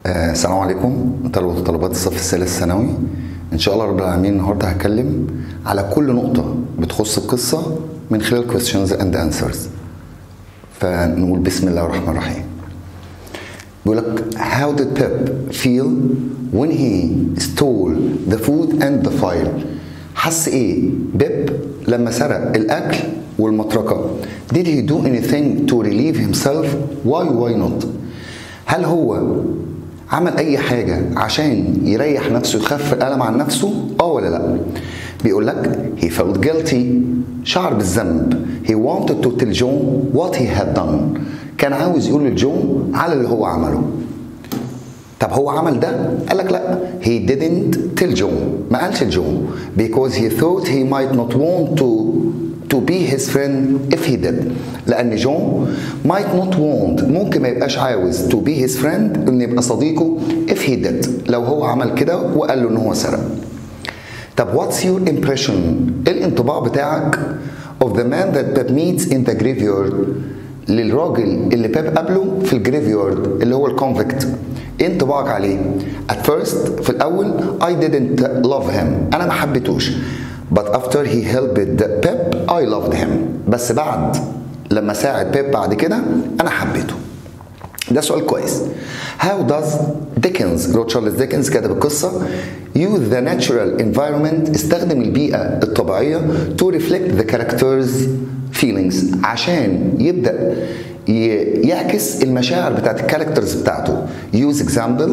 السلام عليكم طلبة وطالبات الصف الثالث الثانوي. ان شاء الله رب العالمين النهارده هتكلم على كل نقطة بتخص القصة من خلال questions and answers. فنقول بسم الله الرحمن الرحيم. بيقول لك how did Pep feel when he stole the food and the file؟ حس ايه بيب لما سرق الاكل والمطرقة؟ did he do anything to relieve himself؟ why not؟ هل هو عمل اي حاجة عشان يريح نفسه يخفف الألم عن نفسه ولا لا؟ بيقول لك he felt guilty، شعر بالذنب. he wanted to tell John what he had done، كان عاوز يقول لجون على اللي هو عمله. طب هو عمل ده؟ قال لك لا، he didn't tell John، ما قالش لجون because he thought he might not want to be his friend if he did، لأن جون might not want ممكن ما يبقاش عاوز to be his friend إنه يبقى صديقه if he did، لو هو عمل كده وقال له إن هو سرق. طب what's your impression؟ إيه الانطباع بتاعك of the man that Pep meets in the graveyard؟ للراجل اللي بيب قابله في الجريفيارد اللي هو الكونفكت. ايه انطباعك عليه؟ at first في الأول I didn't love him، أنا ما حبيتوش. but after he helped Pep I loved him، بس بعد لما ساعد بيب بعد كده أنا حبيته. ده سؤال كويس. how does Dickens، تشارلز ديكنز كاتب القصة، use the natural environment، استخدم البيئة الطبيعية to reflect the characters feelings، عشان يبدأ يعكس المشاعر بتاعت الكاركترز بتاعته. use example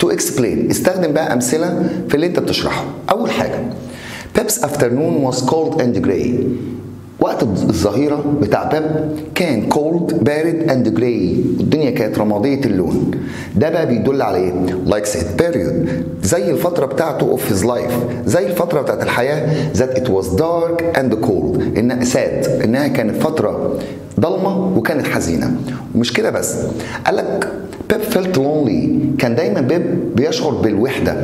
to explain، استخدم بقى أمثلة في اللي انت بتشرحه. أول حاجة Pep's afternoon was cold and gray، وقت الظهيرة بتاع بيب كان cold بارد and gray، الدنيا كانت رمادية اللون. ده بقى بيدل على ايه؟ like said period، زي الفترة بتاعته of his life، زي الفترة بتاعت الحياة that it was dark and cold، إنها sad، إنها كانت فترة ضلمة وكانت حزينة. ومش كده بس، قالك بيب felt lonely، كان دايما بيب بيشعر بالوحدة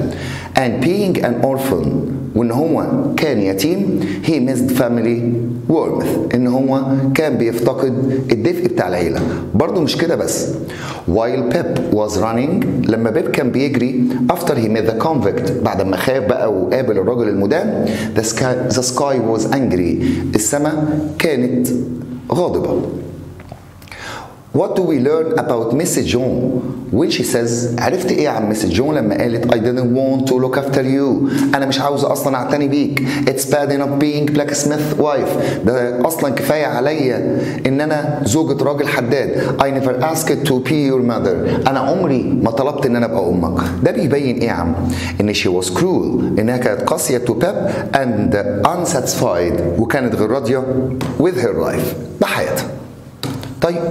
and being an orphan، وإن هو كان يتيم. he missed family warmth، إن هو كان بيفتقد الدفء بتاع العيلة. برضو مش كده بس، while Pep was running، لما بيب كان بيجري after he met the convict، بعد ما خاف بقى وقابل الرجل المدان، the sky was angry، السماء كانت غاضبة. What do we learn about Mrs. John when she says، عرفت ايه عن Mrs. John لما قالت I didn't want to look after you، انا مش عاوزة اصلا اعتني بيك. It's bad enough being blacksmith wife، ده اصلا كفاية عليا ان انا زوجة راجل حداد. I never asked to be your mother، انا عمري ما طلبت ان انا ابقى امك. ده بيبين ايه يا عم؟ ان she was cruel، انها كانت قاسية to Pep and unsatisfied، وكانت غير راضية with her life، بحياتها. طيب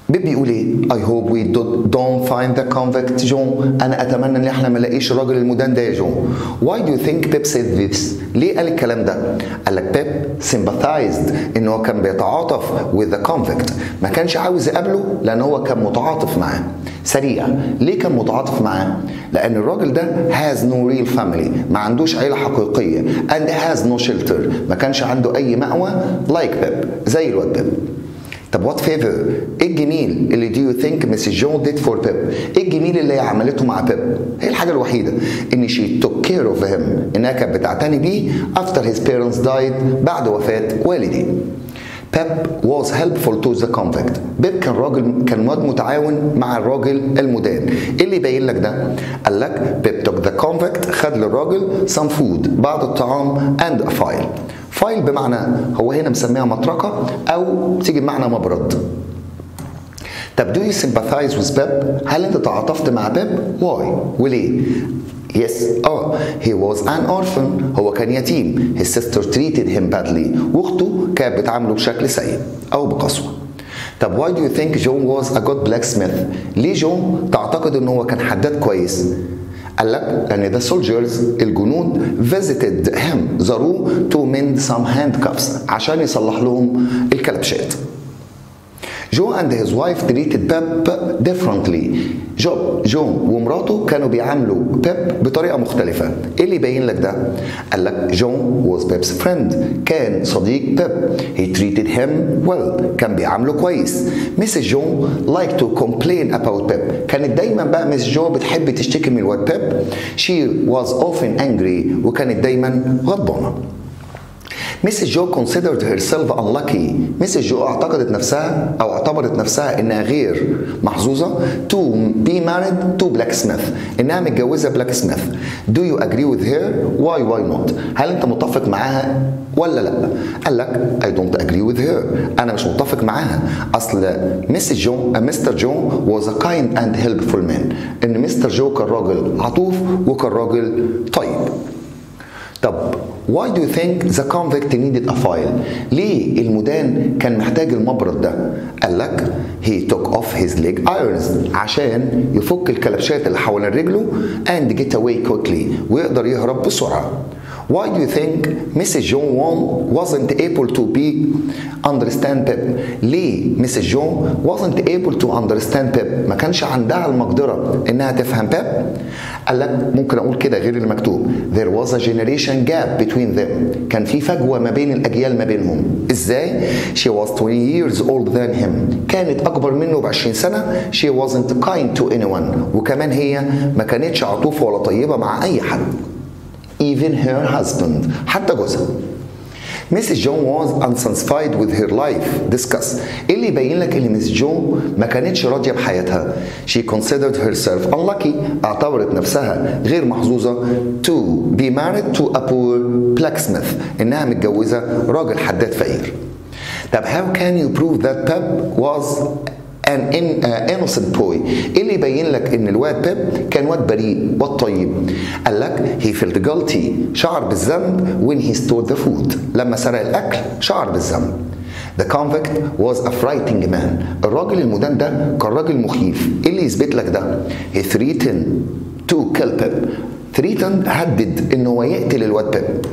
بيب بيقول ايه؟ I hope we don't find the convict جون، انا اتمنى ان احنا ما نلاقيش الراجل المدان ده يا جون. Why do you think Pep said this؟ ليه قال الكلام ده؟ قال لك بيب sympathized، ان هو كان بيتعاطف with the convict، ما كانش عاوز يقابله لان هو كان متعاطف معاه. سريع، ليه كان متعاطف معاه؟ لان الراجل ده has no real family، ما عندوش عيلة حقيقية and has no shelter، ما كانش عنده اي مأوى like بيب، زي الواد بيب. طب وات فيفر، ايه الجميل اللي دو يو ثينك مسز جون ديد فور بيب؟ ايه الجميل اللي هي عملته مع بيب؟ هي الحاجه الوحيده ان شي توك كير اوف هيم، انها كانت بتعتني بيه افتر هيز بيرنتس دايد، بعد وفاه والديه. بيب was helpful to the convict، بيب كان واد متعاون مع الراجل المدان. ايه اللي يبين لك ده؟ قال لك بيب took the convict، خد للراجل some food، بعض الطعام and a file. فايل بمعنى هو هنا مسميها مطرقة أو تيجي بمعنى مبرد. طب do you sympathize with Pep؟ هل أنت تعاطفت مع بيب؟ why؟ وليه؟ yes he was an orphan، هو كان يتيم. his sister treated him badly، واخته كانت بتعامله بشكل سيء أو بقسوة. طب why do you think John was a good blacksmith؟ ليه جون تعتقد إن هو كان حداد كويس؟ قال لك لأن the soldiers، الجنود visited him، زاروه to mend some handcuffs، عشان يصلح لهم الكلبشات. Joe and his wife treated Pep differently. جو ومراته كانوا بيعاملوا بيب بطريقة مختلفة. ايه اللي يبين لك ده؟ قال لك جون was Pep's friend. كان صديق بيب. He treated him well. كان بيعامله كويس. Mrs. جو liked to complain about Pep. كانت دايما بقى مس جو بتحب تشتكي من الواد بيب. She was often angry. وكانت دايما غضبانة. Mrs. جو considered herself unlucky. Mrs. جو اعتقدت نفسها او اعتبرت نفسها انها غير محظوظة to be married to blacksmith. انها متجوزة بلاك سميث. Do you agree with her? Why not? هل انت متفق معاها ولا لا؟ قال لك I don't agree with her. انا مش متفق معاها. اصل مستر جو was a kind and helpful man. ان مستر جو كان راجل عطوف وكان راجل طيب. طب why do you think the convict needed a file؟ ليه المدان كان محتاج المبرد ده؟ قال لك he took off his leg irons عشان يفك الكلبشات اللي حوالين رجله and get away quickly ويقدر يهرب بسرعة. Why do you think Mrs. John wasn't able to understand Pep؟ ليه Mrs. John wasn't able to understand Pep؟ ما كانش عندها المقدرة إنها تفهم بيب؟ قال لك ممكن أقول كده غير المكتوب. There was a generation gap between them. كان في فجوة ما بين الأجيال ما بينهم. إزاي؟ She was 20 years older than him. كانت أكبر منه ب20 سنة. She wasn't kind to anyone. وكمان هي ما كانتش عطوفة ولا طيبة مع أي حد. Even her husband. حتى جوزها. Mrs. John was unsatisfied with her life. Discuss. إيه اللي يبين لك إن Mrs. John ما كانتش راضية بحياتها. She considered herself unlucky. اعتبرت نفسها غير محظوظة to be married to a poor blacksmith. إنها متجوزة راجل حداد فقير. طب how can you prove that Pep was an innocent boy؟ ايه اللي يبين لك ان الواد بيب كان واد بريء واد طيب؟ قال لك he felt guilty. شعر بالذنب when he stole the food. لما سرق الاكل شعر بالذنب. The convict was a frightening man. الراجل المدان ده كان راجل مخيف. ايه اللي يثبت لك ده؟ he threatened to kill Pep. threatened هدد ان هو يقتل الواد بيب.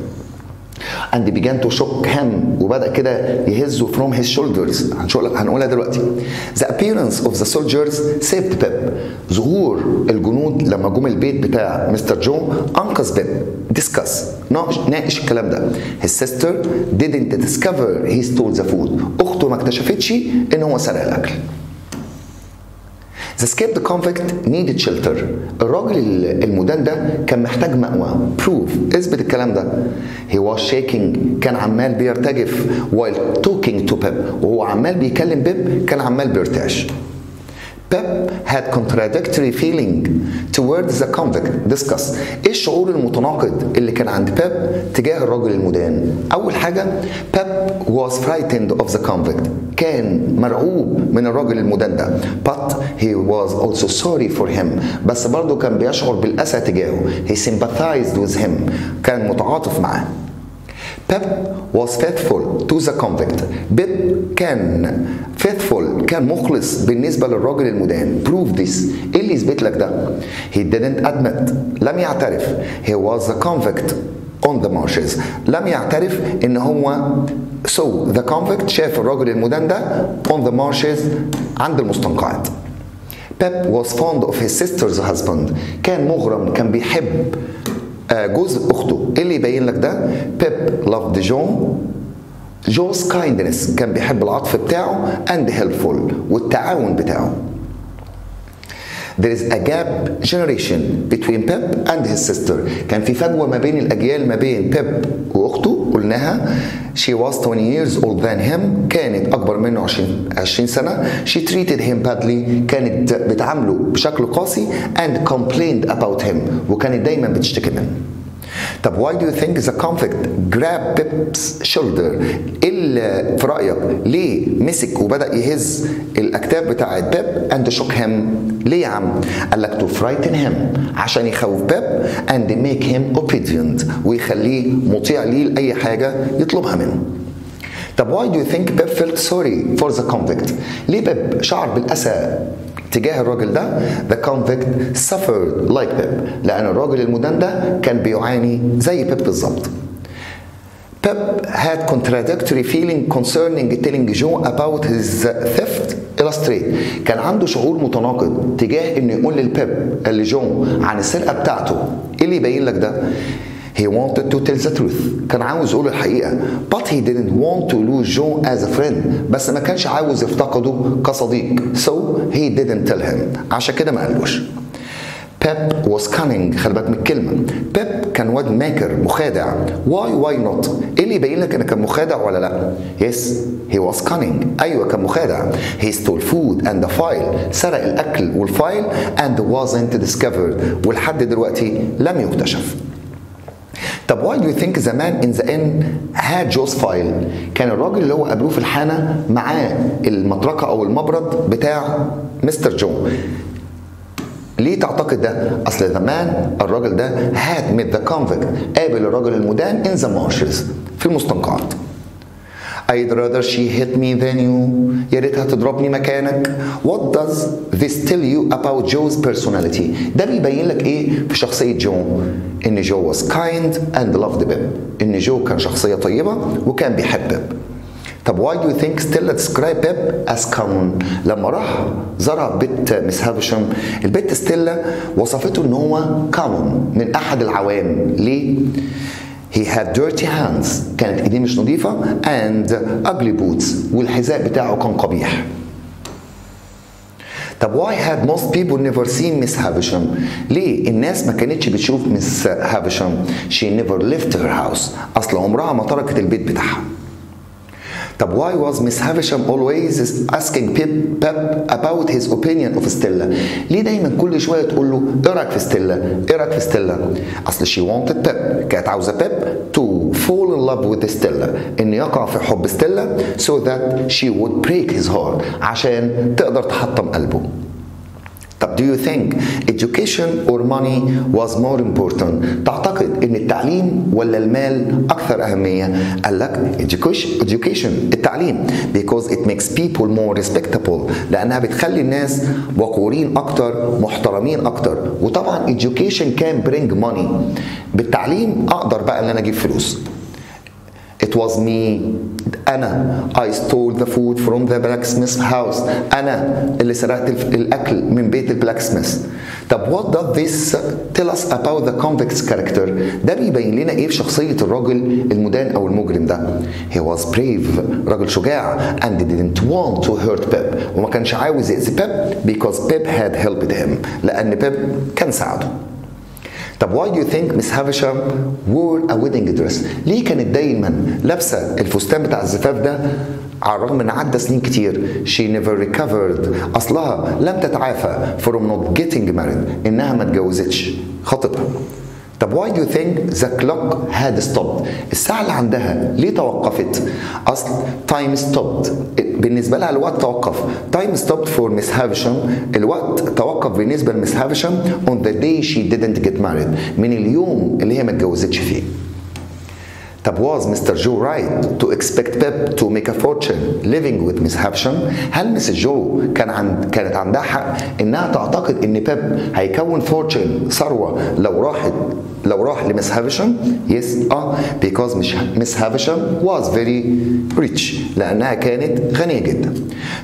and began to shock him وبدأ كده يهزه from his shoulders. هنقولها دلوقتي. The appearance of the soldiers saved Pep. ظهور الجنود لما جم البيت بتاع مستر جو أنقذ بيب. Discuss. ناقش الكلام ده. His sister didn't discover he stole the food. أخته ما اكتشفتش إن هو سرق الأكل. The escaped convict needed shelter. الراجل المدان ده كان محتاج مأوى. Proof. اثبت الكلام ده. He was shaking. كان عمال بيرتجف while talking to Pep. وهو عمال بيكلم بيب كان عمال بيرتعش. Pep had contradictory feeling towards the convict. Discuss. ايه الشعور المتناقض اللي كان عند بيب تجاه الراجل المدان؟ أول حاجة Pep was frightened of the convict. كان مرعوب من الراجل المدان ده. But he was also sorry for him. بس برضه كان بيشعر بالأسى تجاهه. He sympathized with him. كان متعاطف معاه. Pep was faithful to the convict. بيب كان faithful كان مخلص بالنسبة للراجل المدان. Prove this. إيه اللي يثبت لك ده؟ He didn't admit. لم يعترف. He was a convict on the marshes. لم يعترف إن هو so the convict شاف الراجل المدان ده on the marshes عند المستنقعات. Pep was fond of his sister's husband. كان مغرم كان بيحب جوز اخته. ايه اللي يبين لك ده؟ بيب loved Joe's kindness. كان بيحب العطف بتاعه and helpful والتعاون بتاعه. There is a gap generation between Pep and his sister. كان في فجوة ما بين الأجيال ما بين بيب وأخته. قلناها she was 20 years older than him. كانت أكبر منه 20 سنة. She treated him badly. كانت بتعامله بشكل قاسي and complained about him. وكانت دايما بتشتكي منه. طب why do you think the convict grabbed Pep's shoulder؟ إيه في رأيك ليه مسك وبدأ يهز الأكتاف بتاعت بيب and shook him؟ ليه يا عم؟ قال لك to frighten him عشان يخوف بيب and make him obedient ويخليه مطيع ليه لأي حاجة يطلبها منه. طب why do you think Pep felt sorry for the convict؟ ليه بيب شعر بالأسى تجاه الراجل ده؟ The convict suffered like Pep. لأن الراجل المدان ده كان بيعاني زي بيب بالظبط. Pep had contradictory feeling concerning telling Joe about his theft frustrated. كان عنده شعور متناقض تجاه انه يقول لجون عن السرقه بتاعته. ايه اللي يبين لك ده؟ He wanted to tell the truth. كان عاوز يقول الحقيقة. But he didn't want to lose Joe as a friend. بس ما كانش عاوز يفتقده كصديق. So he didn't tell him. عشان كده ما قالوش. Pep was cunning. خلي بالك من الكلمة. Pep كان واد ماكر مخادع. Why not؟ ايه اللي يبين لك انه كان مخادع ولا لا؟ Yes, he was cunning. ايوه كان مخادع. He stole food and the file. سرق الاكل والفايل and wasn't discovered. ولحد دلوقتي لم يكتشف. طب why do you think the man in the inn had Joe's file؟ كان الراجل اللي هو قابلوه في الحانة معاه المطرقة أو المبرد بتاع مستر جو. ليه تعتقد ده؟ أصل the man الراجل ده had met the convict قابل الراجل المدان in the marshes في المستنقعات. I'd rather she hit me than you. يا ريتها تضربني مكانك. What does this tell you about Joe's personality؟ ده بيبين لك ايه في شخصية جو؟ ان جو was kind and loved Pep. ان جو كان شخصية طيبة وكان بيحب بيب. طب why do you think Stella described Pep as common؟ لما راح زرع بيت مس هافشام، البيت ستيلا وصفته ان هو common من احد العوام. ليه؟ He had dirty hands. كانت ايديه مش نظيفة and ugly boots. والحذاء بتاعه كان قبيح. طب why had most people never seen Miss Havisham؟ ليه الناس ما كانتش بتشوف مس هافشام؟ She never left her house. أصل عمرها ما تركت البيت بتاعها. طب why was Miss Havisham always asking Pep about his opinion of Stella؟ ليه دايما كل شويه تقول له ايه رايك في ستيلا؟ ايه رايك في ستيلا؟ اصل she wanted Pep. كانت عاوزه بيب to fall in love with Stella. ان يقع في حب ستيلا so that she would break his heart. عشان تقدر تحطم قلبه. طب do you think education or money was more important؟ تعتقد ان التعليم ولا المال اكثر اهميه؟ قال لك education التعليم because it makes people more respectable. لانها بتخلي الناس وقورين اكتر محترمين اكتر. وطبعا education can bring money. بالتعليم اقدر بقى ان انا اجيب فلوس. It was me. أنا I stole the food from the blacksmith's house. أنا اللي سرقت الأكل من بيت البلاكسميث. طب what does this tell us about the convict's character؟ ده بيبين لنا إيه في شخصية الراجل المدان أو المجرم ده. He was brave. راجل شجاع and didn't want to hurt Pep. وما كانش عاوز يأذي Pep because Pep had helped him. لأن بيب كان ساعده. طب why do you think Miss Havisham wore a wedding dress؟ ليه كانت دايما لابسه الفستان بتاع الزفاف ده على الرغم ان عدى سنين كتير؟ She never recovered. اصلها لم تتعافى from not getting married. انها ما اتجوزتش خطيبها. طب why do you think the clock had stopped؟ الساعة اللي عندها ليه توقفت؟ أصل time stopped. بالنسبة لها الوقت توقف. time stopped for Miss Havisham. الوقت توقف بالنسبة لمس هافشام on the day she didn't get married. من اليوم اللي هي ما اتجوزتش فيه. طب was Mr. Joe right to expect Pep to make a fortune living with Miss Havisham؟ هل مس جو كانت عندها حق انها تعتقد ان بيب هيكون فورتشن ثروه لو راح لمس هافشام؟ yes because Miss Havisham was very rich. لانها كانت غنيه جدا.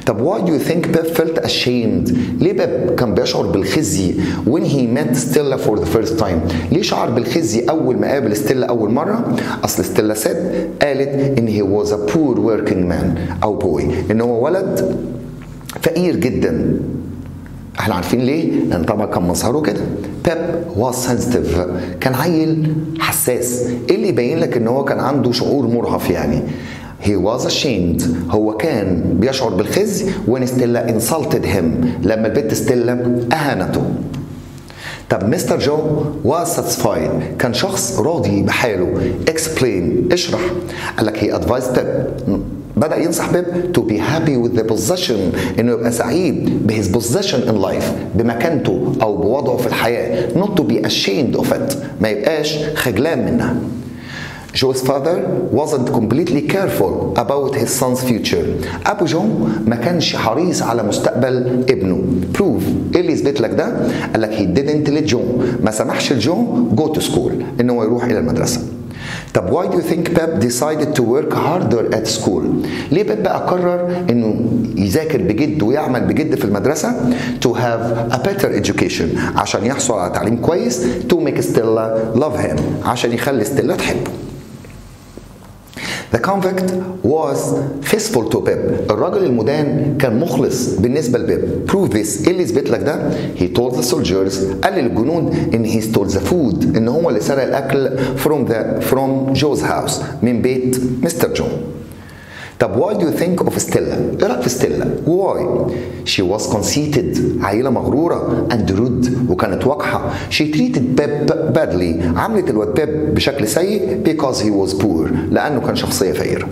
طب why do you think Pep felt ashamed؟ ليه بيب كان بيشعر بالخزي when he met Stella for the first time؟ ليه شعر بالخزي اول ما قابل ستيلا اول مره؟ اصل ستيلا قالت ان he was a poor working man او boy. ان هو ولد فقير جدا. احنا عارفين ليه؟ لان طبعا كان مظهره كده. بيب was sensitive. كان عيل حساس. ايه اللي يبين لك ان هو كان عنده شعور مرهف يعني؟ He was ashamed. هو كان بيشعر بالخزي when Stella insulted him. لما البت ستيلا اهانته. طب مستر جو was satisfied. كان شخص راضي بحاله. explain اشرح. قال لك he advised Pep. بدأ ينصح بيب to be happy with the position. انه يبقى سعيد بhis position in life. بمكانته او بوضعه في الحياة. not to be ashamed of it. ما يبقاش خجلان منها. Joe's father wasn't completely careful about his son's future. أبو جو ما كانش حريص على مستقبل ابنه. Prove. إيه اللي يثبت لك ده؟ قال لك he didn't let Joe. ما سمحش لجو go to school. إنه يروح إلى المدرسة. طب why do you think Pep decided to work harder at school؟ ليه بيب بقى قرر انه يذاكر بجد ويعمل بجد في المدرسة to have a better education عشان يحصل على تعليم كويس to make Stella love him عشان يخلي ستيلا تحبه. The convict was faithful to Pep. الراجل المدان كان مخلص بالنسبة لبيب. Prove this. إيه اللي يثبت لك ده؟ He told the soldiers قال للجنود إن he stole the food إن هو اللي سرق الأكل from Joe's house من بيت مستر جون. طب why do you think of Stella؟ إيه رأيك في ستيلا؟ Why؟ She was conceited عيلة مغرورة and rude وكانت وقحة. She treated Pep badly عاملت الواد بيب بشكل سيء because he was poor لأنه كان شخصية فقيرة.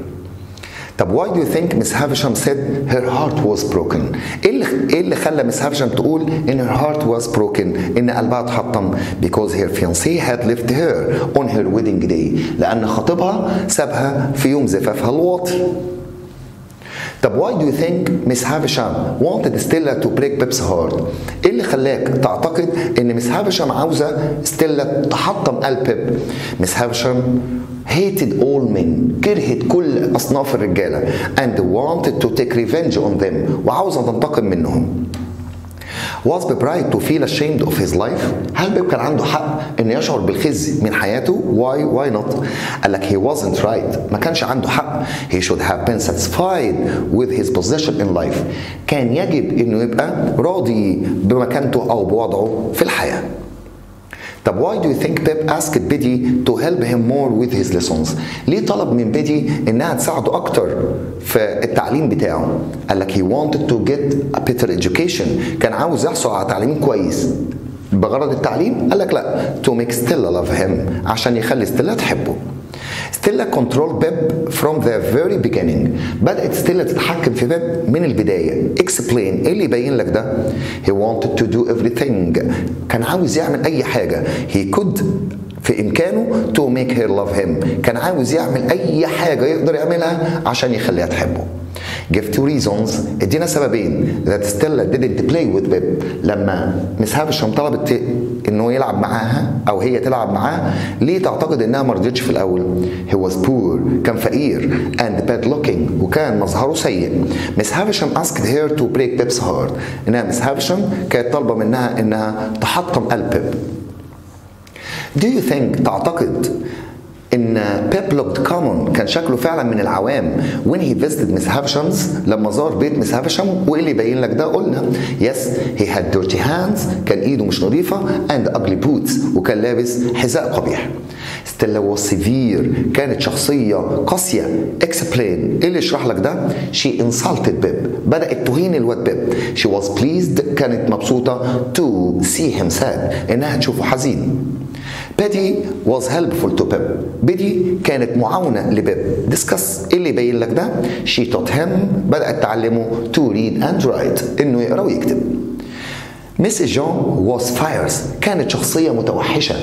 طب why do you think Miss Havisham said her heart was broken؟ إيه اللي خلى Miss Havisham تقول إن her heart was broken إن قلبها اتحطم because her fiancé had left her on her wedding day لأن خطيبها سابها في يوم زفافها الواطي. طب why do you think Miss Havisham wanted Stella to break Pep's heart؟ ايه اللي خلاك تعتقد ان Miss Havisham عاوزه ستيلا تحطم قلب بيب؟ Miss Havisham hated all men كرهت كل اصناف الرجاله and wanted to take revenge on them وعاوزه تنتقم منهم. Was Pep right to feel ashamed of his life؟ هل بيب كان عنده حق إن يشعر بالخزي من حياته؟ Why not؟ قال لك he wasn't right. ما كانش عنده حق. He should have been satisfied with his position in life. كان يجب إنه يبقى راضي بمكانته أو بوضعه في الحياة. طب why do you think Pep asked Biddy to help him more with his lessons؟ ليه طلب من بيدي إنها تساعده أكتر في التعليم بتاعه؟ قال لك he wanted to get a better education كان عاوز يحصل على تعليم كويس بغرض التعليم. قال لك لا to make Stella love him عشان يخلي ستيلا تحبه. ستيلا controlled Pep from the very beginning. بدأت ستيلا تتحكم في بيب من البداية. Explain. إيه اللي يبين لك ده؟ He wanted to do everything. كان عاوز يعمل أي حاجة. He could في إمكانه to make her love him. كان عاوز يعمل أي حاجة يقدر يعملها عشان يخليها تحبه. Give two reasons. ادينا سببين that Stella didn't play with Pep. لما مس هافشام طلبت انه يلعب معاها او هي تلعب معاه ليه تعتقد انها ما رضيتش في الاول؟ He was poor كان فقير and bad looking وكان مظهره سيء. مس هافشام asked her to break Pep's heart. انها مس هافشام كانت طالبه منها انها تحطم قلب بيب. Do you think تعتقد ان بيب looked common كان شكله فعلا من العوام when he visited Miss Havisham's لما زار بيت مس هافشام؟ وايه اللي يبين لك ده؟ قلنا yes he had dirty hands كان ايده مش نظيفه and ugly boots وكان لابس حذاء قبيح. Stella was severe كانت شخصيه قاسيه. Explain. ايه اللي يشرح لك ده؟ She insulted بيب بدأت تهين الواد بيب. She was pleased كانت مبسوطه to see him sad انها تشوفه حزين. بيدي was helpful to Pep. بيدي كانت معاونة لبيب. Discuss. اللي يبين لك ده she taught him بدأت تعلمه to read and write إنه يقرأ ويكتب. Mrs. John was fierce كانت شخصية متوحشة.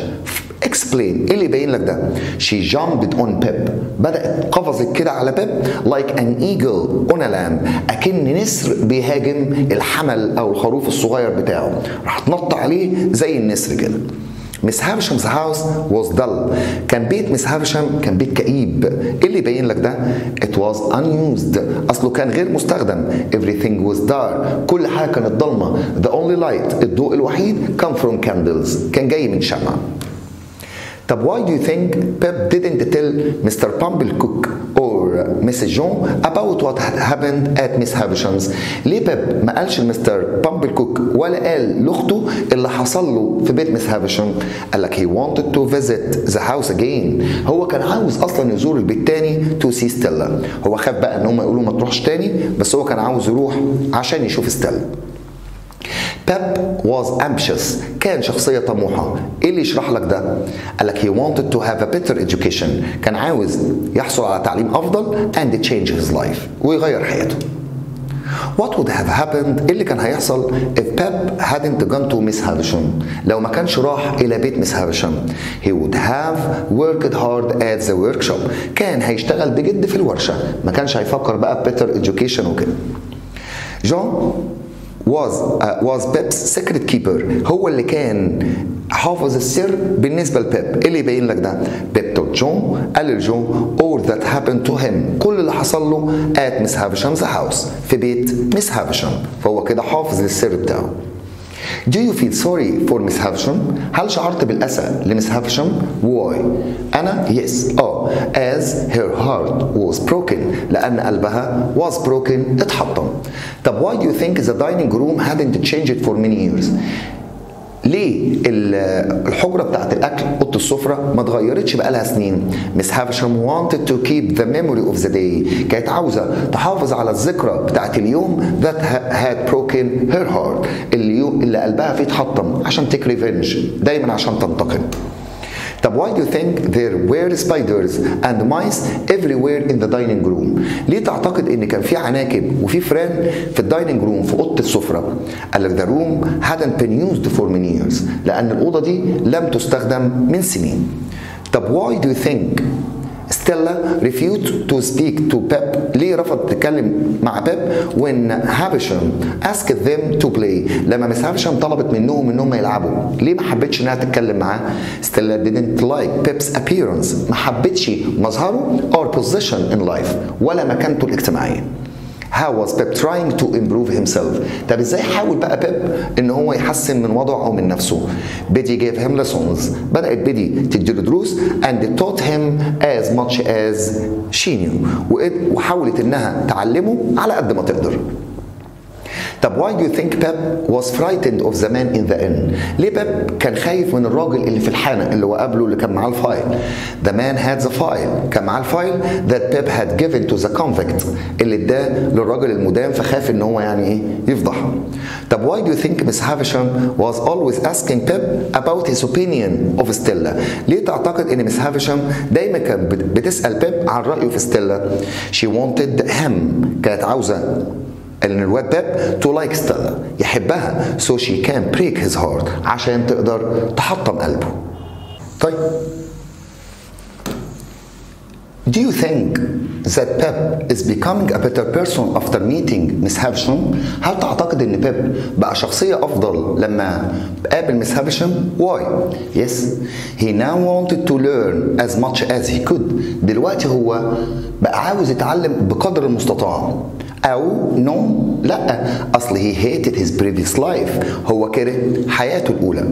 Explain. اللي يبين لك ده she jumped on Pep بدأت قفزت كده على بيب like an eagle on a lamb أكن نسر بيهاجم الحمل أو الخروف الصغير بتاعه راح تنط عليه زي النسر كده. مس هافشام's house was dull. كان بيت مس هافشام كان بيت كئيب. ايه اللي يبين لك ده؟ It was unused. اصله كان غير مستخدم. Everything was dark. كل حاجه كانت ضلمه. The only light الضوء الوحيد come from candles كان جاي من شمعة. طب why do you think Pep didn't tell Mr. Pumblecook or Mrs. John about what had happened at Miss Havisham's؟ ليه بيب ما قالش لمستر بامبلكوك ولا قال لاخته اللي حصل له في بيت مس هافشام؟ قال لك he wanted to visit the house again. هو كان عاوز اصلا يزور البيت تاني to see Stella. هو خاف بقى ان هم يقولوا ما تروحش تاني بس هو كان عاوز يروح عشان يشوف ستيلا. Pep was ambitious كان شخصية طموحة. ايه اللي يشرح لك ده؟ قال لك he wanted to have a better education كان عاوز يحصل على تعليم أفضل and change his life ويغير حياته. What would have happened؟ ايه اللي كان هيحصل if Pep hadn't gone to Miss Havisham؟ لو ما كانش راح إلى بيت مس هافشام. He would have worked hard at the workshop كان هيشتغل بجد في الورشة ما كانش هيفكر بقى better education وكده. John was Pep's secret keeper. هو اللي كان حافظ السر بالنسبة لبيب. ايه اللي يبين لك ده؟ Pep told جون قال لجون all that happened to him كل اللي حصل له at Miss Havisham's house في بيت مس هافشام. فهو كده حافظ للسر بتاعه. Do you feel sorry for Miss Havisham؟ هل شعرت بالأسى لمس هافشام؟ Why؟ أنا yes as her heart was broken لأن قلبها was broken اتحطم. طب why do you think the dining room hadn't changed for many years؟ ليه الحجرة بتاعت الأكل أوضة السفرة ما اتغيرتش بقالها سنين؟ مس هافشام wanted to keep the memory of the day كانت عاوزة تحافظ على الذكرى بتاعت اليوم that had broken her heart اللي قلبها فيه اتحطم عشان تك ريفنج دايما عشان تنتقم. طب why do you think there were spiders and mice everywhere in the dining room؟ ليه تعتقد ان كان في عناكب وفي فئران في الدايننج روم في اوضه السفره؟ قال لك the room hadn't been used for many years لان الاوضه دي لم تستخدم من سنين. طب why do you think Stella refused to speak to Pep؟ ليه رفض تتكلم مع بيب when Havisham asked them to play؟ لما مس هافشام طلبت منهم انهم يلعبوا، ليه ما حبتش انها تتكلم معاه؟ Stella didn't like Pep's appearance، ما حبتش مظهره or position in life ولا مكانته الاجتماعية. How was Pep trying to improve himself؟ طب ازاي حاول بقى بيب ان هو يحسن من وضعه او من نفسه؟ Biddy gave him lessons. بدأت بيدي تديله دروس and taught him as much as she knew. وحاولت انها تعلمه على قد ما تقدر. طب why do you think Pep was frightened of the man in the inn؟ ليه بيب كان خايف من الراجل اللي في الحانة اللي هو قابله اللي كان معاه الفايل؟ The man had the file كان معاه الفايل that Pep had given to the convict اللي اداه للراجل المدان فخاف ان هو يعني ايه يفضحه. طب why do you think Miss Havisham was always asking Pep about his opinion of Stella؟ ليه تعتقد ان مس هافشام دايما كانت بتسأل بيب عن رأيه في ستيلا؟ She wanted him كانت عاوزة ان الواد بيب to like Stella يحبها so she can break his heart عشان تقدر تحطم قلبه. طيب do you think that Pep is becoming a better person after meeting Miss Havisham؟ هل تعتقد ان بيب بقى شخصية افضل لما قابل مس هافشام؟ Why؟ Yes he now wanted to learn as much as he could. دلوقتي هو بقى عاوز يتعلم بقدر المستطاع. أو نو لا أصل he hated his previous life هو كره حياته الأولى.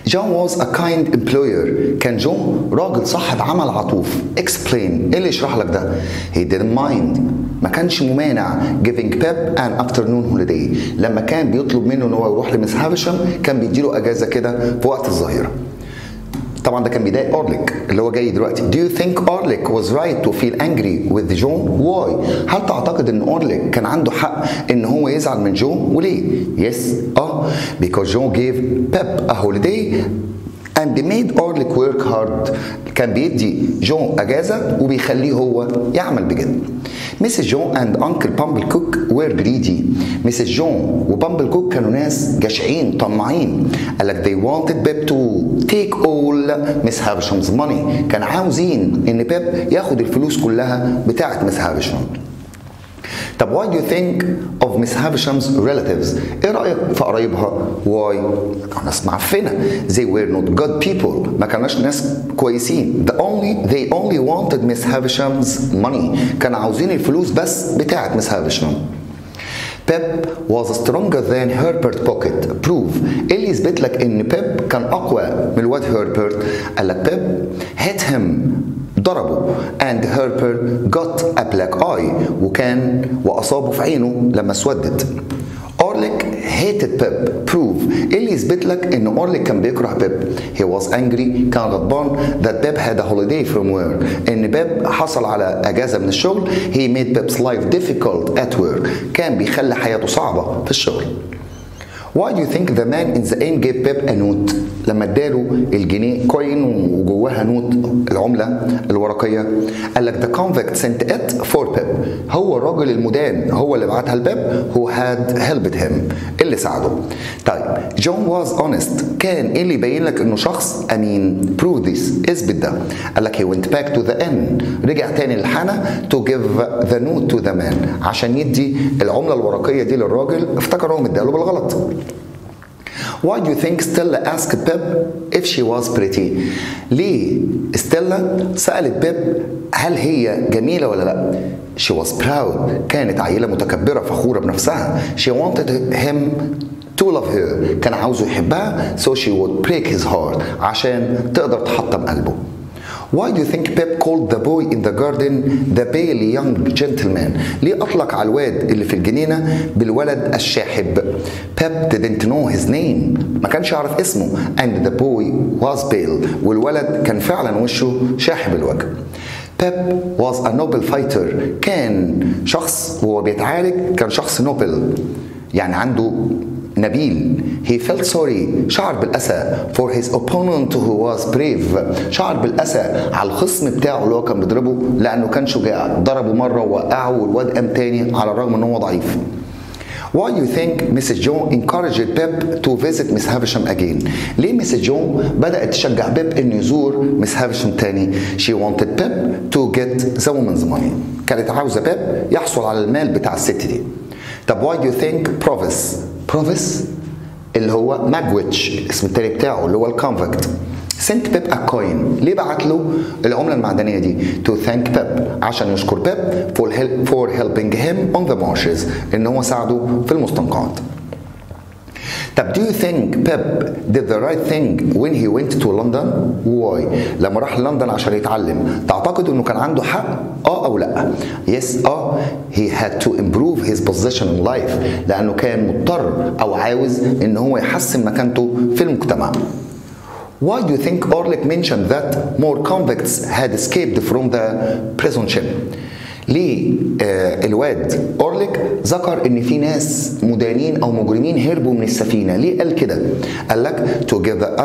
John was a kind employer كان جون راجل صاحب عمل عطوف. Explain إيه اللي يشرح لك ده؟ He didn't mind ما كانش ممانع giving Pep an afternoon holiday لما كان بيطلب منه إن هو يروح لمس هافشام كان بيديله أجازة كده في وقت الظهيرة. طبعا ده كان بيضايق أورليك اللي هو جاي دلوقتي. Do you think Orlick was right to feel angry with John? Why؟ هل تعتقد ان أورليك كان عنده حق ان هو يزعل من جون وليه؟ Yes because John gave Pep a holiday and made Orlick work hard. كان بيدي جون اجازه وبيخليه هو يعمل بجد. Mrs. John and Uncle Bumblecook were greedy. Mrs. John وبامبل كوك كانوا ناس جشعين طماعين. قال لك they wanted Pep to take all Miss Havisham's money. كان عاوزين ان بيب ياخد الفلوس كلها بتاعت مس هافشام. طب why do you think of Miss Havisham's relatives؟ ايه رأيك في قرايبها؟ why؟ كانوا ناس معفنة. they were not good people. ما كانوش ناس كويسين. they only wanted Miss Havisham's money. كانوا عاوزين الفلوس بس بتاعت مس هافشام. Pep was stronger than Herbert Pocket. Prove. إيه اللي يثبت لك إن بيب كان أقوى من الواد هيربرت؟ قال لك بيب hit him ضربه and Herbert got a black eye وأصابه في عينه لما اسودت. أورليك hated Pep. Prove. إيه اللي يثبت لك إن أورليك كان بيكره بيب؟ He was angry كان غضبان that Pep had a holiday from work. إن بيب حصل على أجازة من الشغل. He made Pep's life difficult at work. كان بيخلي حياته صعبة في الشغل. Why do you think the man in the inn gave Pep a note؟ لما اداله الجنيه كوين وجواها نوت العملة الورقية قال لك the convict sent it for Pep. هو الراجل المدان هو اللي بعتها لبيب who had helped him اللي ساعده. طيب John was honest كان ايه اللي يبين لك انه شخص امين؟ prove this اثبت ده. قال لك he went back to the inn رجع تاني للحانة to give the note to the man عشان يدي العملة الورقية دي للراجل افتكر هو مداله بالغلط. Why do you think Stella asked Pep if she was pretty? ليه ستيلا سألت بيب هل هي جميلة ولا لا؟ She was proud. كانت عيلة متكبرة فخورة بنفسها. She wanted him to love her. كان عاوزه يحبها so she would break his heart عشان تقدر تحطم قلبه. Why do you think Pep called the boy in the garden the pale young gentleman? ليه أطلق على الواد اللي في الجنينة بالولد الشاحب؟ Pep didn't know his name. ما كانش يعرف اسمه. And the boy was pale. والولد كان فعلا وشه شاحب الوجه. Pep was a noble fighter. كان شخص وهو بيتعارك كان شخص نوبل. يعني عنده نبيل. He felt sorry. شعر بالأسى for his opponent who was brave. شعر بالأسى على الخصم بتاعه اللي هو كان بيضربه لأنه كان شجاع. ضربه مرة ووقعه والواد قام تاني على الرغم إن هو ضعيف. Why do you think Mrs. Joe encouraged Pep to visit Miss Havisham again? ليه Mrs. Joe بدأت تشجع بيب إنه يزور Miss Havisham تاني؟ She wanted Pep to get the woman's money. كانت عاوزة بيب يحصل على المال بتاع الست دي. طب why do you think Provis اللي هو ماجويتش اسم التاني بتاعه اللي هو الكونفكت sent Pep a coin. ليه بعت له العملة المعدنية دي؟ To thank Pep عشان يشكر بيب for helping him on the marshes إن هو ساعده في المستنقعات. طب do you think Pep did the right thing when he went to London? Why? لما راح لندن عشان يتعلم تعتقد إنه كان عنده حق؟ أو لأ؟ Yes he had to improve his position in life لأنه كان مضطر أو عاوز إن هو يحسن مكانته في المجتمع. Why do you think Orlick mentioned that more convicts had escaped from the prison ship? ليه الواد أورليك ذكر إن في ناس مدانين أو مجرمين هربوا من السفينة؟ ليه قال كده؟ قال لك to give the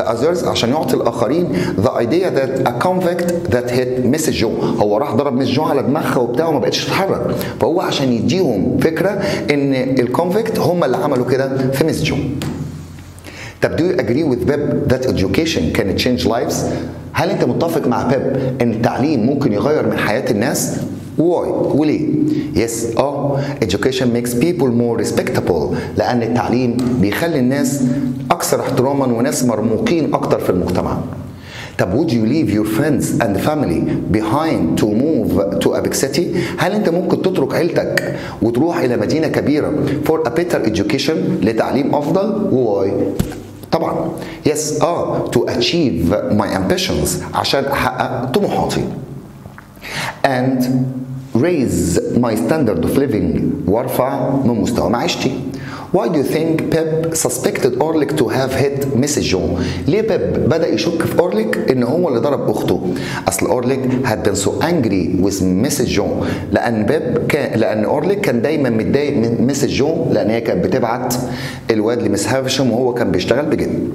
others عشان يعطي الآخرين the idea that a convict that hit Mrs. Joe. هو راح ضرب مس جو على دماغها وبتاع وما بقتش تتحرك، فهو عشان يديهم فكرة إن الكونفكت هم اللي عملوا كده في مس جو. طب do you agree with Pep that education can change lives؟ هل انت متفق مع بيب ان التعليم ممكن يغير من حياة الناس؟ Why؟ وليه؟ Yes education makes people more respectable لأن التعليم بيخلي الناس أكثر احتراما وناس مرموقين أكتر في المجتمع. طب would you leave your friends and family behind to move to a big city؟ هل انت ممكن تترك عيلتك وتروح إلى مدينة كبيرة for a better education لتعليم أفضل؟ Why؟ طبعا yes to achieve my ambitions عشان أحقق طموحاتي and raise my standard of living وارفع من مستوى معيشتي. Why do you think Pep suspected Orlick to have hit Mrs. Joe؟ ليه بيب بدأ يشك في أورليك إن هو اللي ضرب أخته؟ أصل أورليك had been so angry with Mrs. Joe لأن أورليك كان دايما متضايق من Mrs. Joe لأن هي كانت بتبعت الواد لمس هافشم وهو كان بيشتغل بجد.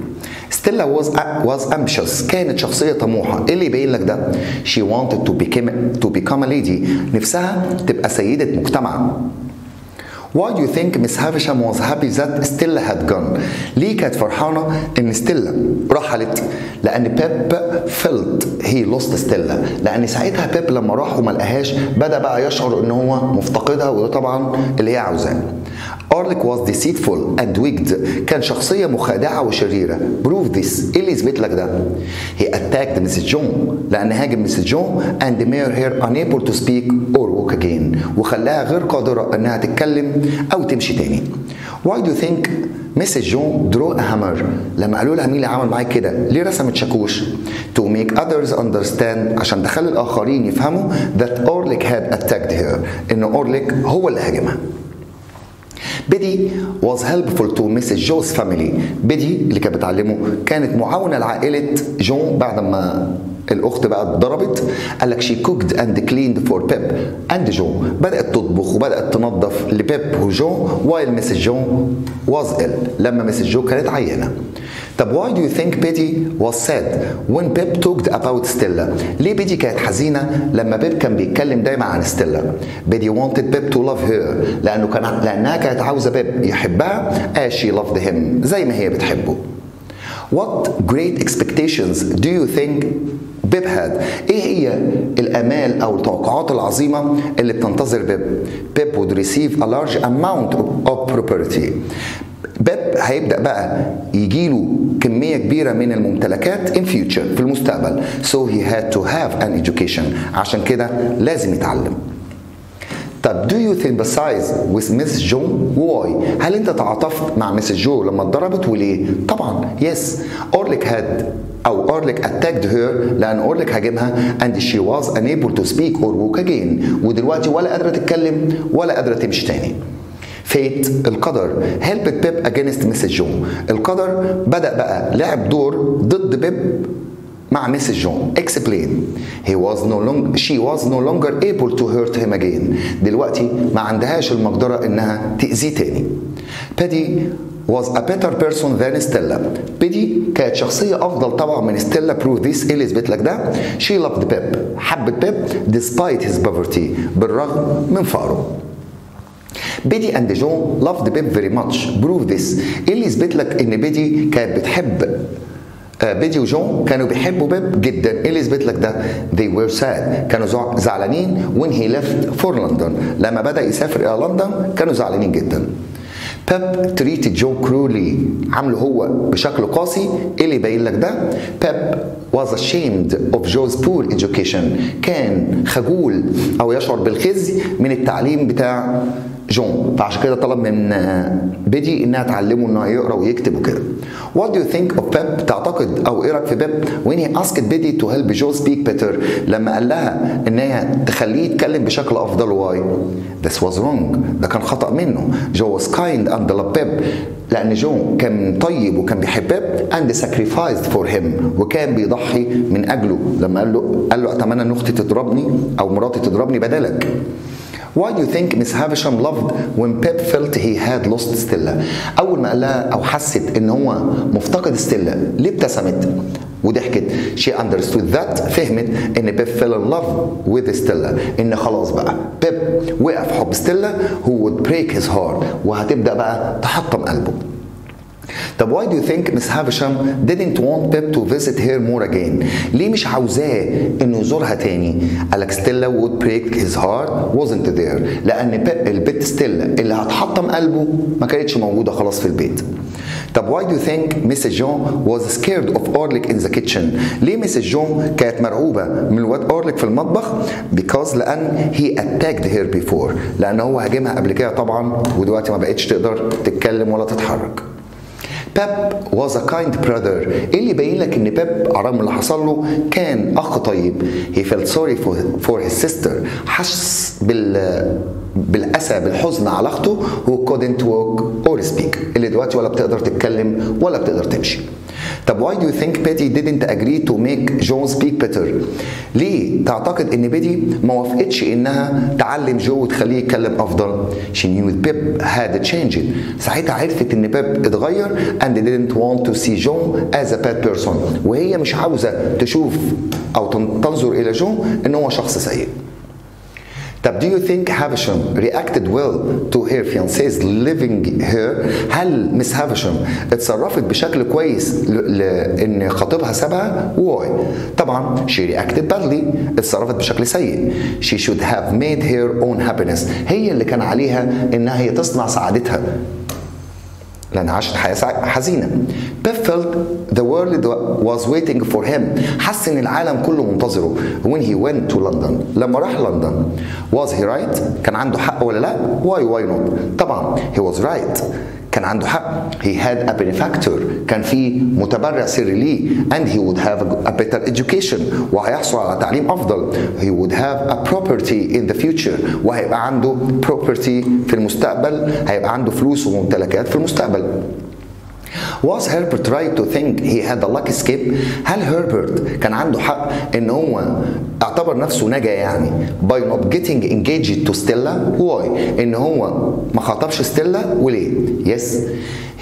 ستيلا was ambitious. كانت شخصية طموحة. إيه اللي يبين لك ده؟ She wanted to become a lady. نفسها تبقى سيدة مجتمع. Why do you think Miss Havisham was happy that Stella had gone؟ ليه كانت فرحانة إن ستيلا رحلت؟ لأن بيب felt he lost Stella. لأن ساعتها بيب لما راح وما لقاهاش بدأ بقى يشعر إن هو مفتقدها وده طبعا اللي هي عاوزاه. Orlick was deceitful and wicked. كان شخصية مخادعة وشريرة. Prove this. إيه اللي يثبت لك ده؟ He attacked Mrs. Joe لأن هاجم Mrs. Joe and made her unable to speak or walk again وخلاها غير قادرة إنها تتكلم أو تمشي تاني. Why do you think Mrs. Joe drew a hammer؟ لما قالوا لها مين اللي عمل معاك كده؟ ليه رسمت شاكوش؟ To make others understand عشان تخلي الآخرين يفهموا that Orlick had attacked her إن أورليك هو اللي هاجمها. بيدي was helpful to Mrs. Joe's family. بيدي اللي كانت بتعلمه كانت معاونة لعائلة جو بعد ما الأخت بقى اتضربت. قال لك she cooked and cleaned for Pep and جو. بدأت تطبخ وبدأت تنظف لبيب وجو while Mrs. جو was ill. لما Mrs. جو كانت عيانة. طب why do you think Betty was sad when Pep talked about Stella؟ ليه بيدي كانت حزينة لما بيب كان بيتكلم دايما عن ستيلا؟ Betty wanted Pep to love her لأنها كانت عاوزة بيب يحبها as she loved him زي ما هي بتحبه. What great expectations do you think بيب had؟ ايه هي الامال او التوقعات العظيمه اللي بتنتظر بيب؟ بيب would receive a large amount of property. بيب هيبدأ بقى يجيله كمية كبيرة من الممتلكات in future في المستقبل. So he had to have an education. عشان كده لازم يتعلم. طب do you sympathize with Miss John? Why? هل انت تعاطفت مع Mrs. جو لما اتضربت وليه؟ طبعا yes. أورليك had أو أورليك attacked her لأن أورليك هاجمها and she was unable to speak or walk again. ودلوقتي ولا قادرة تتكلم ولا قادرة تمشي تاني. فيت القدر helped Pip against Mrs. جو. القدر بدأ بقى لعب دور ضد بيب مع ميسيس جون. explain. she was no longer able to hurt him again. دلوقتي ما عندهاش المقدرة انها تأذيه تاني. بيدي was a better person than Stella. بيدي كانت شخصية أفضل طبعا من ستيلا. prove this. إيه اللي يثبت لك ده؟ she loved Pip. حبت بيب despite his poverty. بالرغم من فقره. بيدي and جون loved Pip very much. prove this. إيه اللي يثبت لك إن بيدي كانت بتحب بيدي وجون كانوا بيحبوا بيب جدا. ايه اللي يثبت لك ده؟ they were sad. كانوا زعلانين when he left for London. لما بدأ يسافر إلى لندن كانوا زعلانين جدا. بيب treated جو cruelly. عامله هو بشكل قاسي. ايه اللي يبين لك ده؟ بيب was ashamed of Joe's poor education. كان خجول او يشعر بالخزي من التعليم بتاع جون. فعشان كده طلب من بيدي انها تعلمه انه يقرا ويكتب وكده. What do you think of Pip؟ تعتقد او ايه رايك في بيب when he asked Biddy to help Joe speak better؟ لما قال لها ان هي تخليه يتكلم بشكل افضل. why؟ This was wrong. ده كان خطأ منه. Joe was kind and loved Pip. لان جو كان طيب وكان بيحب بيب and sacrificed for him. وكان بيضحي من اجله لما قال له اتمنى ان اختي تضربني او مراتي تضربني بدلك. Why do you think Miss Havisham loved when Pip felt he had lost Stella؟ أول ما قال لها أو حست إن هو مفتقد ستيلا ليه ابتسمت وضحكت؟ She understood that. فهمت إن Pip fell in love with Stella. إن خلاص بقى بيب وقع في حب ستيلا who would break his heart. وهتبدأ بقى تحطم قلبه. طب why do you think Miss Havisham didn't want Pip to visit her more again؟ ليه مش عاوزاه انه يزورها تاني؟ قالك ستيلا would break his heart wasn't there. لان البت ستيلا اللي هتحطم قلبه ما كانتش موجودة خلاص في البيت. طب why do you think Mrs. John was scared of Orlick in the kitchen؟ ليه Mrs. John كانت مرعوبة من الواد أورليك في المطبخ؟ because لأن he attacked her before. لأن هو هاجمها قبل كده طبعا ودلوقتي ما بقتش تقدر تتكلم ولا تتحرك. بيب was a kind brother. ايه اللي يبين لك ان بيب على الرغم اللي حصل له كان اخ طيب. he felt sorry for his sister. حس بالاسى بالحزن على اخته who couldn't walk or speak. اللي دلوقتي ولا بتقدر تتكلم ولا بتقدر تمشي. طب why do you think Betty didn't agree to make John speak better؟ ليه تعتقد ان بيدي ما وافقتش انها تعلم جو وتخليه يتكلم افضل؟ she knew Pip had changed. ساعتها عرفت ان بيب اتغير and didn't want to see John as a bad person. وهي مش عاوزه تشوف او تنظر الى جو ان هو شخص سيء. طب do you think Havisham reacted well to her fiancé's leaving her؟ هل مس هافشام اتصرفت بشكل كويس لان خطيبها سابها؟ why؟ طبعا she reacted badly. اتصرفت بشكل سيء. she should have made her own happiness. هي اللي كان عليها انها هي تصنع سعادتها لأن عاشت حياة حزينة. بيب felt the world was waiting for him. حس إن العالم كله منتظره. when he went to London. لما راح لندن. was he right؟ كان عنده حق ولا لا؟ why not؟ طبعا he was right. كان عنده حق. he had a benefactor. كان في متبرع سري ليه. and he would have a better education. وهيحصل على تعليم أفضل. he would have a property in the future. وهيبقى عنده property في المستقبل. هيبقى عنده فلوس وممتلكات في المستقبل. Was Herbert right to think he had a lucky escape؟ هل هربرت كان عنده حق ان هو اعتبر نفسه نجا يعني by not getting engaged to Stella؟ why؟ ان هو ما خاطبش ستيلا وليه؟ yes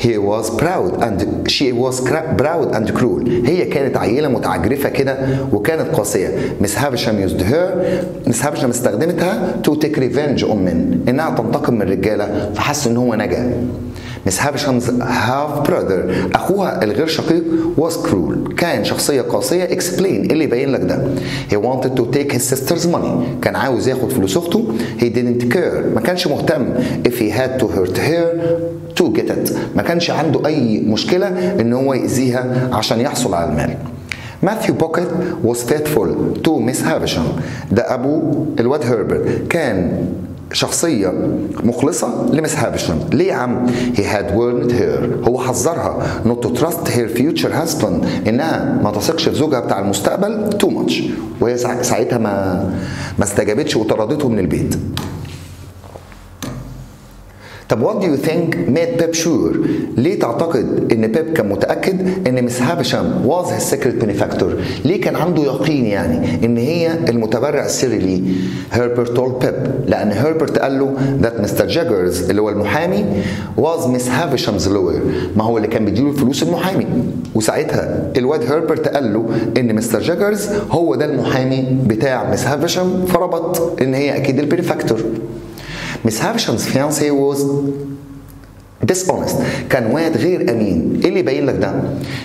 he was proud and she was proud and cruel. هي كانت عيلة متعجرفة كده وكانت قاسية. Miss Havisham used her. Miss Havisham استخدمتها to take revenge on men. انها تنتقم من الرجالة فحس ان هو نجا. Miss Havisham's half brother أخوها الغير شقيق was cruel. كان شخصية قاسية. explain. اللي يبين لك ده. he wanted to take his sister's money. كان عاوز ياخد فلوس أخته. he didn't care. ما كانش مهتم if he had to hurt her to get it. ما كانش عنده أي مشكلة إن هو يأذيها عشان يحصل على المال. ماثيو بوكيت was faithful to Miss Havisham. ده أبو الواد هربرت، كان شخصية مخلصة لمس هافشام. ليه يا عم؟ he had warned her. هو حذرها not to trust her future husband، إنها ما تثقش في زوجها بتاع المستقبل too much، وهي ساعتها ما استجابتش وطردته من البيت. طب what do you think made Pip sure؟ ليه تعتقد ان بيب كان متأكد ان مس هافشام was his secret benefactor؟ ليه كان عنده يقين يعني ان هي المتبرع السري ليه؟ هربرت told Pip، لان هربرت قال له that Mr. Jaggers اللي هو المحامي was Miss Havisham's lawyer، ما هو اللي كان بيديله الفلوس المحامي. وساعتها الواد هربرت قال له ان مستر جاجرز هو ده المحامي بتاع مس هافشام، فربط ان هي اكيد البنفاكتور. Miss Havisham's fiancé was dishonest، كان واد غير أمين. إيه اللي يبين لك ده؟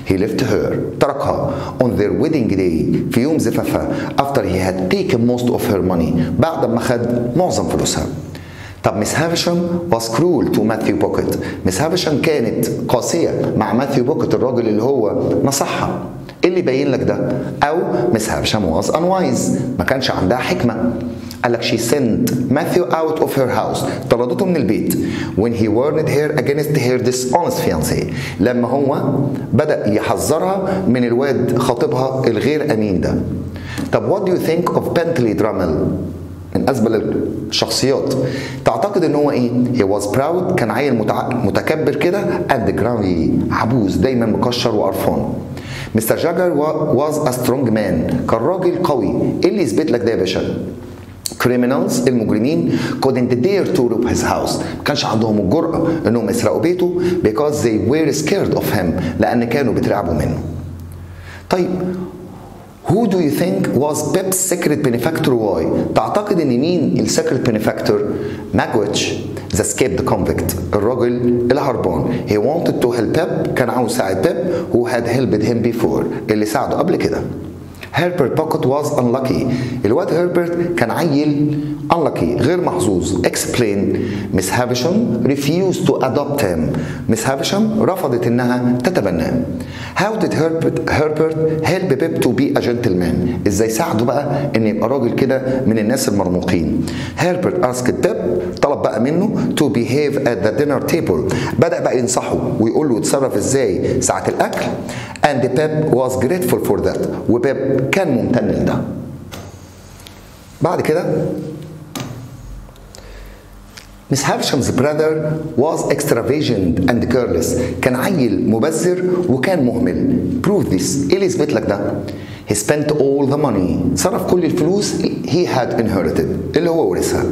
He left her، تركها on their wedding day، في يوم زفافها after he had taken most of her money، بعد ما خد معظم فلوسها. طب مس هافشام was cruel to Matthew Pocket، مس هافشام كانت قاسية مع ماثيو بوكيت الراجل اللي هو نصحها. إيه اللي يبين لك ده؟ أو مس هافشام was unwise، ما كانش عندها حكمة. قال لك she sent Matthew out of her house، طردته من البيت when he warned her against her dishonest fiancé، لما هو بدأ يحذرها من الواد خطيبها الغير أمين ده. طب what do you think of Bentley Drummel؟ من أسبل الشخصيات. تعتقد ان هو ايه؟ he was proud، كان عيل متكبر كده and grumpy، عبوس دايما مكشر وقرفان. مستر جاجر was a strong man، كان راجل قوي. ايه اللي يثبت لك ده يا باشا؟ criminals المجرمين couldn't dare to rob his house، ما كانش عندهم الجرأة انهم يسرقوا بيته because they were scared of him، لأن كانوا بيترعبوا منه. طيب who do you think was Pip's secret benefactor why؟ تعتقد ان مين السكرت benefactor؟ ماجويتش the escaped convict، الراجل الهربان. he wanted to help Pip، كان عاوز يساعد بيب who had helped him before، اللي ساعده قبل كده. هربرت بوكيت was unlucky، الواد هربرت كان عيل unlucky غير محظوظ. explain Miss Havisham refused to adopt him، Miss Havisham رفضت انها تتبناه. how did Herbert help Pip to be a gentleman؟ ازاي ساعده بقى ان يبقى راجل كده من الناس المرموقين؟ Herbert asked Pip، طلب بقى منه to behave at the dinner table، بدأ بقى ينصحه ويقول له يتصرف ازاي ساعة الاكل. and Pip was grateful for that، وبيب كان ممتن لده. بعد كده Miss Havisham's brother was extravagant and careless، كان عيل مبذر وكان مهمل. prove this، ايه اللي يثبت لك ده؟ he spent all the money، صرف كل الفلوس he had inherited اللي هو ورثها.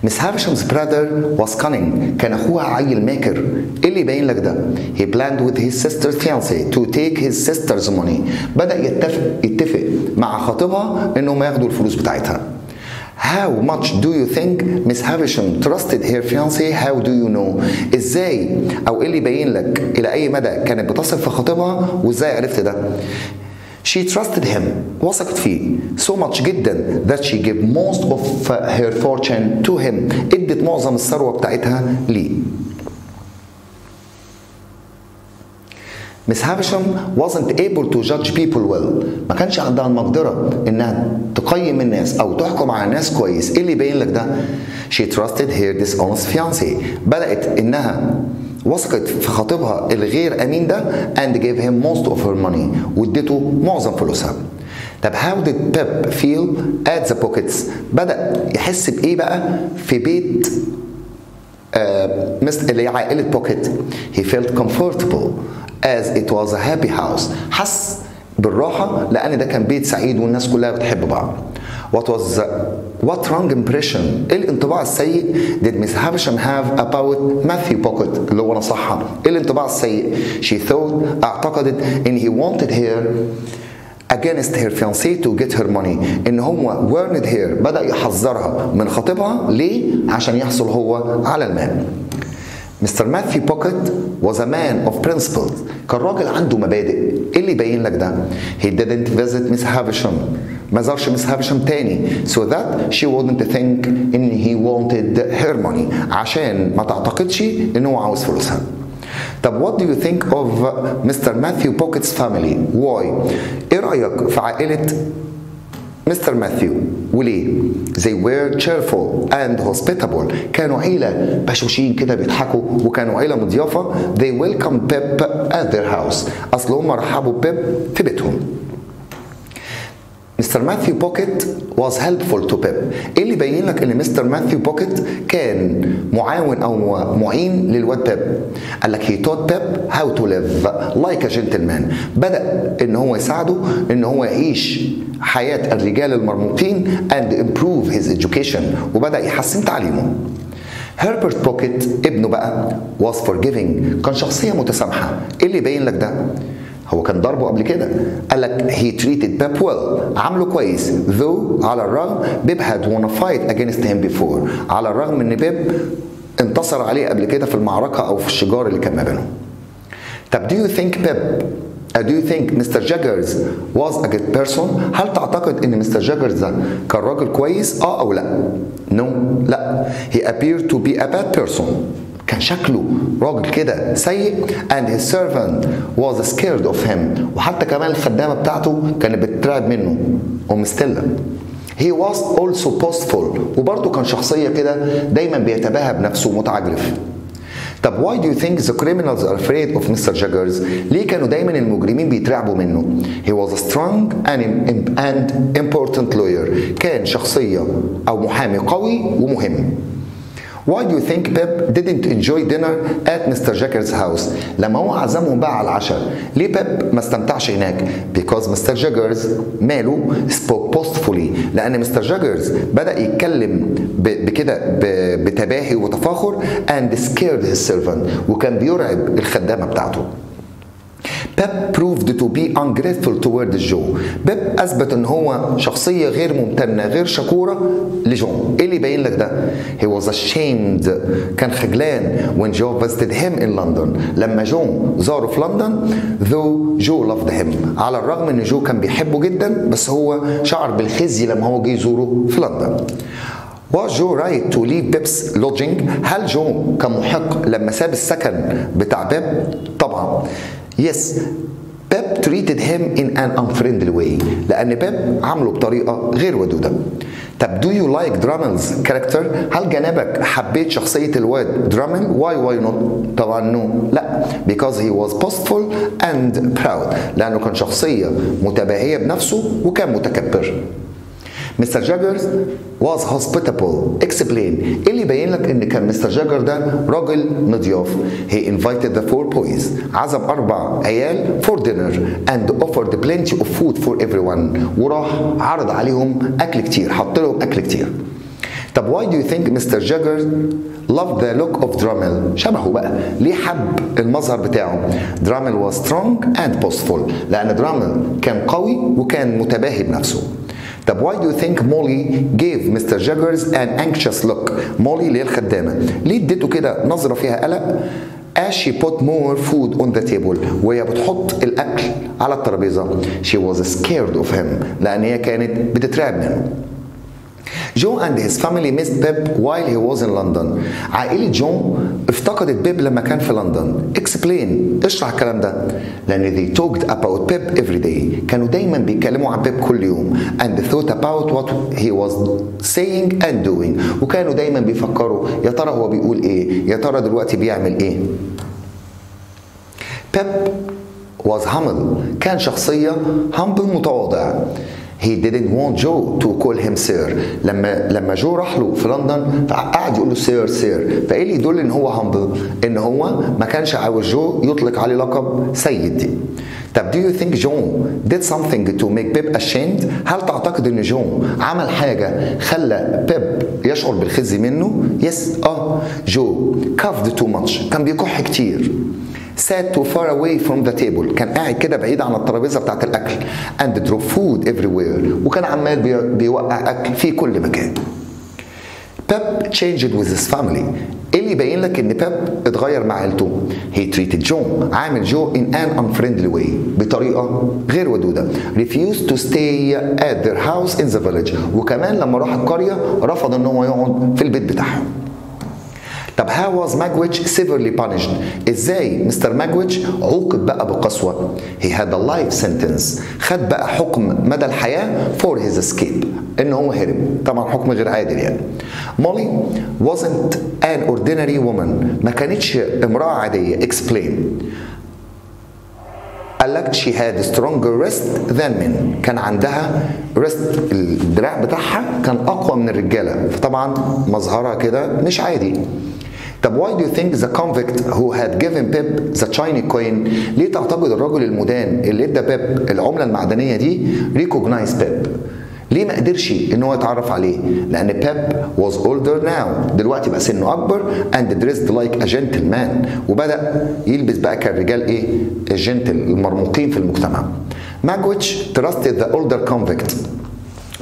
Miss Havisham's brother was cunning، كان أخوها عيل ماكر. إيه اللي يبين لك ده؟ he planned with his sister's fiancé to take his sister's money، بدأ يتفق مع خطيبها إنهم ياخدوا الفلوس بتاعتها. How much do you think Miss Havisham trusted her fiancé؟ How do you know؟ إزاي أو إيه اللي يبين لك إلى أي مدى كانت بتثق في خطيبها وإزاي عرفت ده؟ She trusted him، وثقت فيه so much جدا that she gave most of her fortune to him، ادت معظم الثروة بتاعتها ليه. Miss Havisham wasn't able to judge people well، ما كانش عندها المقدرة انها تقيم الناس او تحكم على الناس كويس. ايه اللي يبين لك ده؟ She trusted her dishonest fiancé، بدأت انها وثقت في خطيبها الغير امين ده and gave him most of her money، وادته معظم فلوسها. طب how did Pip feel at the Pockets؟ بدأ يحس بايه بقى في بيت اللي هي عائلة بوكيت. he felt comfortable as it was a happy house، حس بالراحة لأن ده كان بيت سعيد والناس كلها بتحب بعض. what wrong impression، ايه الانطباع السيء did Miss Havisham have about Matthew Pocket اللي هو نصحها؟ ايه الانطباع السيء؟ she thought، اعتقدت ان he wanted her against her fiancé to get her money، ان هو warned her، بدأ يحذرها من خطيبها. ليه؟ عشان يحصل هو على المال. Mr. Matthew Pocket was a man of principles. كان راجل عنده مبادئ. ايه اللي يبين لك ده؟ He didn't visit Miss Havisham. ما زارش مس هافشام تاني so that she wouldn't think ان he wanted her money. عشان ما تعتقدش ان هو عاوز فلوسها. طب what do you think of Mr. Matthew Pocket's family? Why? ايه رأيك في عائلة مستر ماثيو وليه؟ They were cheerful and hospitable. كانوا عيلة بشوشين كده بيضحكوا وكانوا عيلة مضيافة. They welcomed Pep at their house. أصل هم رحبوا بيب في بيتهم. مستر ماثيو بوكيت was helpful to Pep. ايه اللي يبين لك ان مستر ماثيو بوكيت كان معاون او معين للواد بيب؟ قال لك he taught Pep how to live like a gentleman. بدأ ان هو يساعده ان هو يعيش حياة الرجال المرموقين and improve his education. وبدأ يحسن تعليمه. هربرت بوكيت ابنه بقى was forgiving. كان شخصية متسامحة. ايه اللي يبين لك ده؟ هو كان ضربه قبل كده. قال لك he treated Pep well. عامله كويس. though على الرغم بيب had won a fight against him before. على الرغم ان بيب انتصر عليه قبل كده في المعركة او في الشجار اللي كان ما بينهم. طب do you think Mr. Jaggers was a good person? هل تعتقد ان مستر جاجرز ده كان راجل كويس؟ او لا؟ No. لا. He appeared to be a bad person. كان شكله راجل كده سيء and his servant was scared of him. وحتى كمان الخدامة بتاعته كانت بتترعب منه ستيلا. He was also boastful. وبرضه كان شخصية كده دايما بيتباهى بنفسه ومتعجرف. طب why do you think the criminals are afraid of Mr. Jaggers? ليه كانوا دايما المجرمين بيترعبوا منه؟ He was a strong and important lawyer. كان شخصية أو محامي قوي ومهم. Why do you think Pep didn't enjoy dinner at Mr. Jaggers' house? لما هو عزمهم بقى على العشاء، ليه بيب ما استمتعش هناك؟ Because Mr. Jaggers ماله spoke boastfully. لأن مستر جاجرز بدأ يتكلم بكده بتباهي وتفاخر and scared his servant. وكان بيرعب الخدامة بتاعته. بيب proved to be ungrateful toward جون. بيب أثبت إن هو شخصية غير ممتنة غير شكورة لجون. إيه اللي يبين لك ده؟ He was ashamed. كان خجلان when Joe visited him in London. لما جون زاره في لندن though Joe loved him. على الرغم إن جو كان بيحبه جدا بس هو شعر بالخزي لما هو جه يزوره في لندن. Was Joe right to leave Pep's lodging? هل جو كان محق لما ساب السكن بتاع بيب؟ طبعا. Yes, Pep treated him in an unfriendly way. لأن بيب عامله بطريقة غير ودودة. طب do you like Drummond's character؟ هل جنابك حبيت شخصية الواد درامل؟ Why not؟ طبعا no. لا. Because he was boastful and proud. لأنه كان شخصية متباهية بنفسه وكان متكبر. مستر جاجرز was hospitable. explain. ايه اللي يبين لك ان كان مستر جاجر ده راجل مضياف؟ he invited the 4 boys. عزم 4 عيال for dinner and offered plenty of food for everyone. وراح عرض عليهم اكل كتير، حط لهم اكل كتير. طب why do you think Mr. Jagger loved the look of Drummel؟ شبهه بقى. ليه حب المظهر بتاعه؟ Drummel was strong and boastful. لأن درامل كان قوي وكان متباهي بنفسه. طب why do you think Molly gave Mr. Jaggers an anxious look؟ مولي اللي هي الخدامة. ليه اديته كده نظرة فيها قلق؟ as she put more food on the table. وهي بتحط الأكل على الترابيزة. she was scared of him. لأن هي كانت بتترعب منه. Joe and his family missed Pep while he was in London. عائلة جون افتقدت بيب لما كان في لندن. Explain. اشرح الكلام ده. لأن they talked about Pep every day. كانوا دايما بيتكلموا عن بيب كل يوم. And thought about what he was saying and doing. وكانوا دايما بيفكروا يا ترى هو بيقول ايه؟ يا ترى دلوقتي بيعمل ايه؟ Pep was humble. كان شخصية humble متواضع. He didn't want Joe to call him sir. لما جو راح له في لندن قعد يقول له سير سير. فايه اللي يدل ان هو humble؟ ان هو ما كانش عاوز جو يطلق عليه لقب سيد. طب do you think John did something to make Pep ashamed؟ هل تعتقد ان جون عمل حاجة خلى بيب يشعر بالخزي منه؟ يس. جو coughed too much. كان بيكح كتير. sat too far away from the table. كان قاعد كده بعيد عن الترابيزه بتاعت الاكل. and dropped food everywhere. وكان عمال بيوقع اكل في كل مكان. Pep changed with his family. ايه اللي يبين لك ان بيب اتغير مع عيلته؟ he treated Joe، عامل جو in an unfriendly way، بطريقه غير ودوده. refused to stay at their house in the village، وكمان لما راح القريه رفض ان هو يقعد في البيت بتاعهم. طب how was Magwitch severely punished؟ ازاي مستر ماجويتش عوقب بقى بقسوه؟ he had a life sentence، خد بقى حكم مدى الحياه for his escape، ان هو هرب، طبعا حكم غير عادل يعني. Molly wasn't an ordinary woman، ما كانتش امراه عاديه. explain. قال لك she had stronger wrist than men، كان عندها wrist، الدراع بتاعها كان اقوى من الرجاله، فطبعا مظهرها كده مش عادي. طب why do you think the convict who had given Pip the shiny coin، ليه تعتقد الرجل المدان اللي ادى بيب العمله المعدنيه دي recognize Pip؟ ليه ما قدرش ان هو يتعرف عليه؟ لان بيب was older now، دلوقتي بقى سنه اكبر and dressed like a gentleman، وبدا يلبس بقى كالرجال ايه؟ الجنتل، المرموقين في المجتمع. ماجويتش trusted the older convict.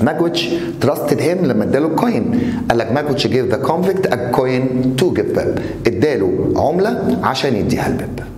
ماجويتش trusted him لما اداله الكوين. قال لك ماجويتش gave the convict a coin to give Pip، اداله عمله عشان يديها لبيب.